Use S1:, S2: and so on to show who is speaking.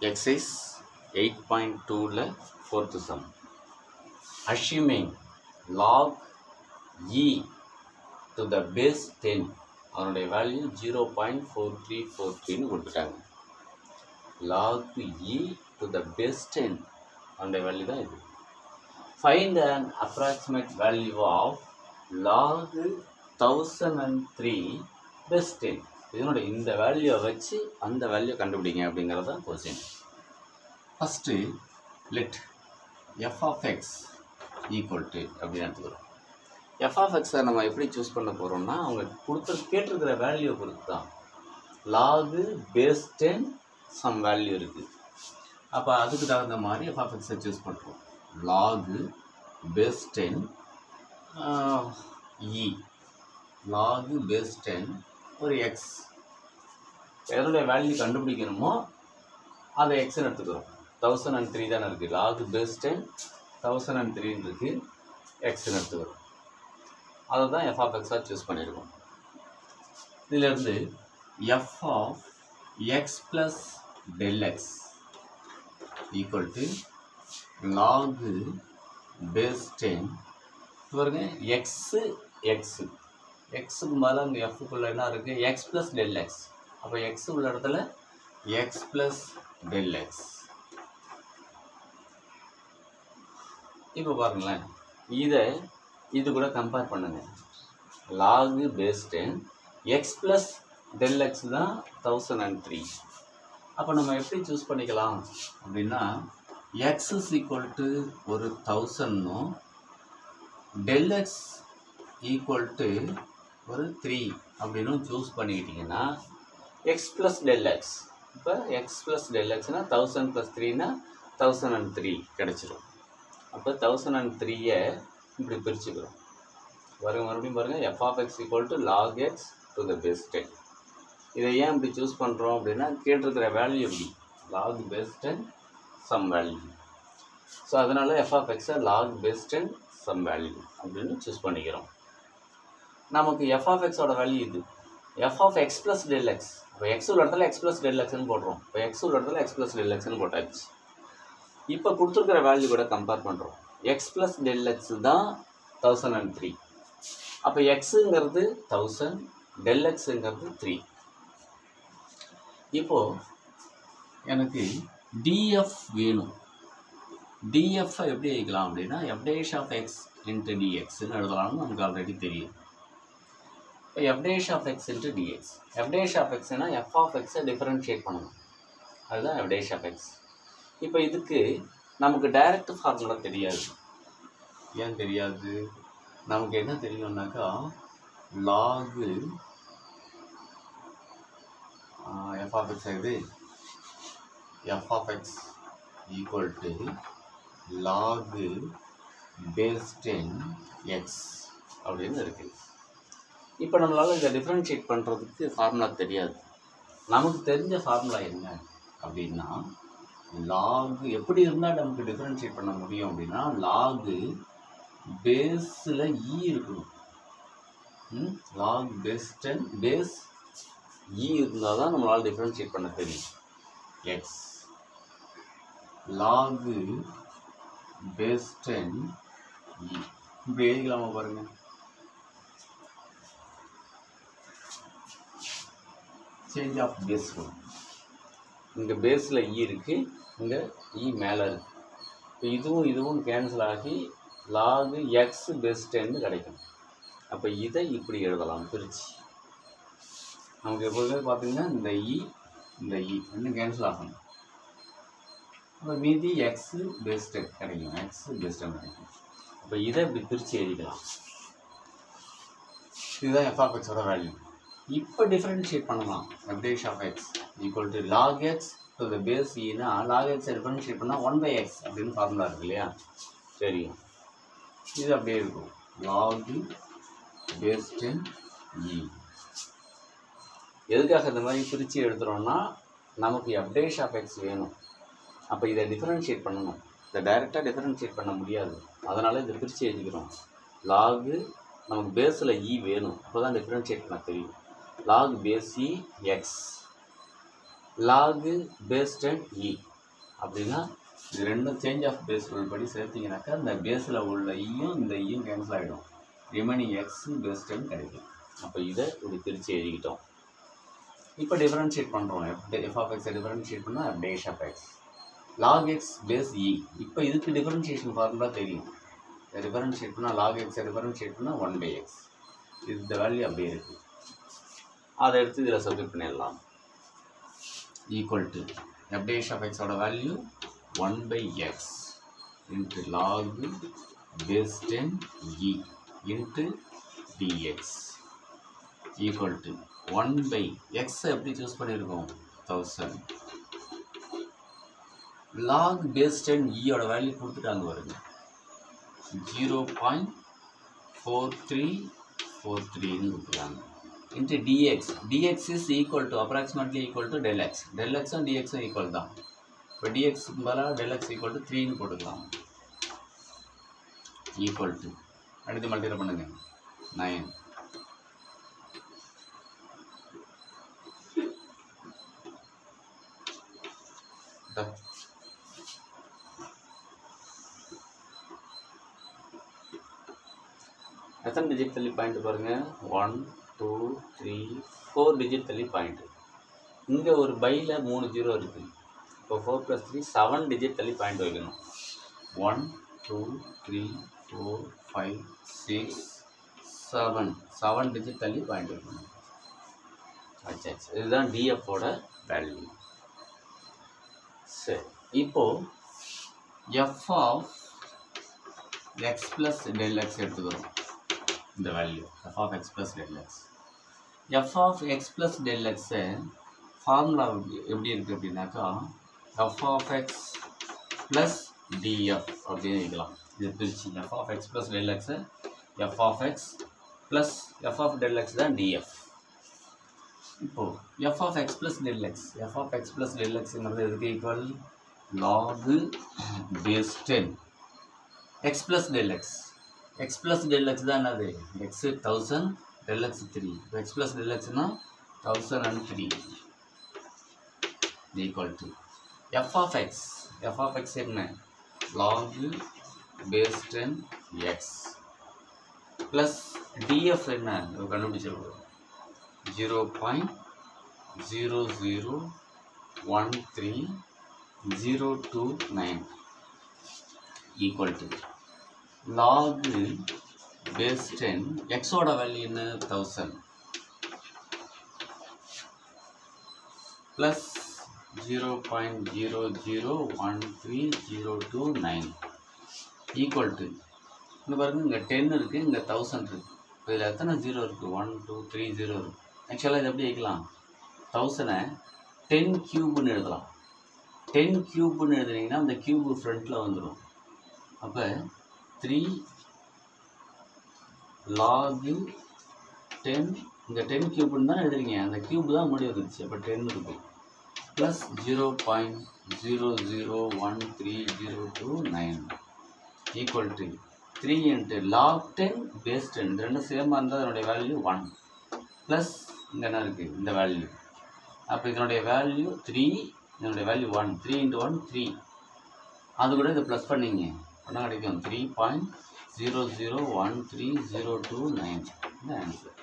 S1: Exercise 8.2 fourth sum. Assuming log e to the base 10 அதனுடைய value 0.4343 கொடுத்துட்டாங்க. log e to the base 10 அதனுடைய value தான் இது. Find an approximate value of log 1003 base 10. இதனுடைய இந்த வேல்யூவை வச்சு அந்த வேல்யூ கண்டுபிடிங்க அப்படிங்கிறது தான் question. First let f of x equal to அப்படின்னு எடுத்துக்கிறோம். f of x நம்ம எப்படி சூஸ் பண்ண போகிறோம்னா அவங்க கேட்டிருக்கிற வேல்யூவை பொறுத்து தான். log base 10 சம் வேல்யூ இருக்குது. அப்போ அதுக்கு தகுந்த மாதிரி f of x சூஸ் பண்ணுறோம். log base 10 e log base 10 ஒரு எக்ஸ் எதனுடைய வேல்யூ கண்டுபிடிக்கணுமோ அதை எக்ஸ்ன்னு எடுத்துக்கிறோம். 1003 தானே இருக்குது. லாக் பேஸ் 10 1003 இருக்குது, எக்ஸ்ன்னு எடுத்துக்கிறோம். அதை தான் எஃப் ஆஃப் எக்ஸாக சூஸ் பண்ணியிருக்கோம். இதிலேருந்து f of x plus del x equal to log base 10 பாருங்க எக்ஸு எக்ஸு எக்ஸுக்கு மேலே அங்கே எஃப்க்குள்ளே என்ன இருக்குது எக்ஸ் ப்ளஸ் டெல் எக்ஸ். அப்போ எக்ஸ் உள்ள இடத்துல எக்ஸ் ப்ளஸ் டெல் எக்ஸ். இப்போ பாருங்களேன், இது கூட கம்பேர் பண்ணுங்கள். Log base 10 x plus del x தான் 1003. அப்போ நம்ம எப்படி சூஸ் பண்ணிக்கலாம் அப்படின்னா எக்ஸ் இஸ் ஈக்குவல் டு ஒரு 1000னும் டெல் எக்ஸ் ஈக்குவல் டு ஒரு 3 அப்படின்னு சூஸ் பண்ணிக்கிட்டிங்கன்னா எக்ஸ் ப்ளஸ் டெல் எக்ஸ். இப்போ எக்ஸ் ப்ளஸ் டெல் எக்ஸ்னால் 1000 + 3னா 1003 கிடச்சிரும். அப்போ 1003 இப்படி பிரிச்சுக்கிறோம். மறுபடியும் பாருங்கள் f of x equal to log x to the base 10. இதை ஏன் இப்படி சூஸ் பண்ணுறோம் அப்படின்னா கேட்டிருக்கிற வேல்யூ எப்படி log base 10 some value. So அதனால் எஃப் ஆஃப் எக்ஸை லாக் பேஸ் 10 சம் வேல்யூ அப்படின்னு சூஸ் பண்ணிக்கிறோம். நமக்கு எஃப் ஆஃப் எக்ஸோட வேல்யூ இது f of x plus del x. இப்போ எக்ஸ் உள்ள இடத்துல எக்ஸ் ப்ளஸ் டெல் எக்ஸ்ன்னு போடுறோம். இப்போ எக்ஸ் உள்ள இடத்துல எக்ஸ் ப்ளஸ் டெல் எக்ஸ்ன்னு போட்டாச்சு. இப்போ கொடுத்துருக்கிற வேல்யூ கூட கம்பேர் பண்ணுறோம். எக்ஸ் ப்ளஸ் டெல் எக்ஸ் தான் 1003. அப்போ எக்ஸுங்கிறது 1000, டெல் எக்ஸுங்கிறது 3. இப்போது எனக்கு டிஎஃப் வேணும். டிஎஃப்ஐ எப்படி எழுதிக்கலாம் அப்படின்னா f dash of x into டிஎக்ஸ்ன்னு எழுதலாம்னு நமக்கு ஆல்ரெடி தெரியும். இப்போ f dash of x into dx. F dash of எக்ஸ்னால் எஃப் ஆஃப் எக்ஸை டிஃபரன்ஷியேட் பண்ணணும். அதுதான் எஃப் டேஷ் ஆஃப் எக்ஸ். இப்போ இதுக்கு நமக்கு டைரக்ட் ஃபார்முலா தெரியாது. ஏன் தெரியாது? நமக்கு என்ன தெரியும்னாக்கா லாகு எஃப் ஆஃப் எக்ஸ் ஆகுது f of x equal to log base 10 x அப்படின்னு இருக்குது. இப்போ நம்மளால் இதை டிஃப்ரென்ஷியேட் பண்ணுறதுக்கு ஃபார்முலா தெரியாது. நமக்கு தெரிஞ்ச ஃபார்முலா என்ன அப்படின்னா லாகு எப்படி இருந்தால் நமக்கு டிஃப்ரென்ஷியேட் பண்ண முடியும் அப்படின்னா லாகு பேஸில் இ இருக்கணும். லாக் பேஸ் 10 பேஸ் இ இருந்தால் தான் நம்மளால் டிஃப்ரென்ஷியேட் பண்ண தெரியும். எக்ஸ் லாகு பேஸ் 10 இ இப்படி எழுதிக்கலாமா பாருங்கள். சேஞ்ச் ஆஃப் பேஸ் வரும். இங்கே பேஸில் இ இருக்குது, இங்கே இ மேலே இருக்குது. இப்போ இதுவும் கேன்சல் ஆகி லாகு எக்ஸ் பேஸ் 10 கிடைக்கும். அப்போ இதை இப்படி எழுதலாம் பிரித்து. நமக்கு எப்போதுமே பார்த்திங்கன்னா இந்த இ இன்னும் கேன்சல் ஆகணும். அப்போ மீதி எக்ஸு பேஸ் 10 கிடைக்கும். எக்ஸு பேஸ் 10 கிடைக்கும். அப்போ இதை இப்படி பிரித்து எழுதிக்கலாம். இதுதான் எஃப் ஆஃப் எக்ஸோட வேல்யூ. இப்போ டிஃப்ரென்ஷியேட் பண்ணலாம். F dash of x equal to log x to the base இனா லாக் எக்ஸை டிஃப்ரென்ஷியேட் பண்ணால் 1/x அப்படின்னு ஃபார்முலா இருக்கு இல்லையா? தெரியும். இது அப்படியே இருக்கும். லாக் பேஸ் 10 இ. எதுக்காக இந்த மாதிரி பிரித்து எழுதுகிறோன்னா நமக்கு எஃப் டேஷ் ஆஃப் எக்ஸ் வேணும். அப்போ இதை டிஃப்ரென்ஷியேட் பண்ணணும். இதை டைரெக்டாக டிஃப்ரென்ஷியேட் பண்ண முடியாது. அதனால் இதை பிரித்து எழுதிக்கிறோம். லாகு நமக்கு பேஸில் இ வேணும். அப்போ தான் டிஃப்ரென்ஷியேட் பண்ண தெரியும். log base e x log base 10 e அப்படின்னா இது ரெண்டும் சேஞ்ச் ஆஃப் பேஸ் ரூல் படி சேர்த்திங்கனாக்கா இந்த பேஸில் உள்ள ஈயும் இந்த ஈயும் கேன்சல் ஆகிடும். ரிமைனிங் எக்ஸ் பேஸ் 10 கிடைக்கும். அப்போ இதை இப்படி பிரித்து எழுதிக்கிட்டோம். இப்போ டிஃபரன்ஷியேட் பண்ணுறோம். எஃப் ஆஃப் எக்ஸை டிஃபரன்ஷியேட் பண்ணால் f dash of x log x base e. இப்போ இதுக்கு டிஃபரன்ஷியேஷன் ஃபார்முலா தெரியும். டிஃபரன்ஷியேட் பண்ணால் லாக் எக்ஸை டிஃபரன்ஷியேட் பண்ணால் 1/x. இந்த வேல்யூ அப்படியே இருக்குது. அதை எடுத்து இதில் சப்ஸ்டிட் பண்ணிடலாம். Equal to f dash of எக்ஸோட value 1/x into log base 10 e into dx equal to 1/x எப்படி சூஸ் பண்ணியிருக்கோம் 1000 log base 10 e ஓட வேல்யூ கொடுத்துட்டாங்க வருங்க 0.4343 கொடுத்துட்டாங்க into dx. dx is equal to approximately equal to del x. del x and dx equal தான். இப்போ dx பதிலாக del x equal to 3 போட்டுக்கலாம். equal to அடுத்து மல்டிப்ளை பண்ணுங்க 9. எத்தனை டிஜிட் தள்ளி பாயிண்ட் பாருங்க 1 2 3 4 டிஜிட் தள்ளி பாயிண்ட். இங்கே ஒரு பையில் 3 0 இருக்குது. இப்போ 4 + 3 7 டிஜிட் தள்ளி பாயிண்ட் வைக்கணும். 1 2 3 4 5 6 7 டிஜிட் தள்ளி பாயிண்ட் வைக்கணும். ஆச்சு இதுதான் டிஎஃபோட வேல்யூ. சரி இப்போது f of x plus del x எடுத்துக்கிறோம். இந்த value f of x plus del x. F of x plus del x formula எப்படி இருக்குது அப்படின்னாக்கா f of x plus df அப்படின்னு வைக்கலாம். இது பிரிச்சு f of x plus del x f of x plus f of del x தான் df. இப்போது f of x plus del x f of x plus del எக்ஸுங்கிறது எதுக்கு equal log base 10 x plus del x. X plus del x தான் என்னது x 1000 del x 3. இப்போ x plus del x னா 1003 equal to f of x. f of x என்ன log base 10 x plus df என்ன கண்டுபிடிச்சிருக்கோம் 0.0013029 equal to log base 10 x ஓட value என்ன 1000 plus 0.0013029 equal to இங்க பாருங்க இங்க 10 இருக்கு இங்க 1000 இருக்கு. இதுல எத்தனை 0 இருக்கு 1 2 3 0 இருக்கு. एक्चुअली இது எப்படி எழுதலாம் 1000 10 கியூப்னு எழுதலாம். 10 கியூப்னு எழுதுனீங்கன்னா அந்த கியூப் ஃப்ரண்ட்ல வந்துரும். அப்ப 3 log 10 இந்த 10 கியூப்னு தான் எழுதுறீங்க. அந்த கியூப் தான் முன்னாடி வந்துச்சு. அப்ப 10 இருக்கு plus 0.0013029 equal to 3 into log 10 base 10 இது ரெண்டும் சேமா இருந்தால் அதனுடைய வேல்யூ 1 ப்ளஸ் இங்கே என்ன இருக்குது இந்த வேல்யூ. அப்போ இதனுடைய வேல்யூ 3 இதனுடைய வேல்யூ 1 3 into 1 3 அது கூட இதை ப்ளஸ் பண்ணிங்க அப்படின்னா கிடைக்கும் 3.0013029 இந்த ஆன்சர்.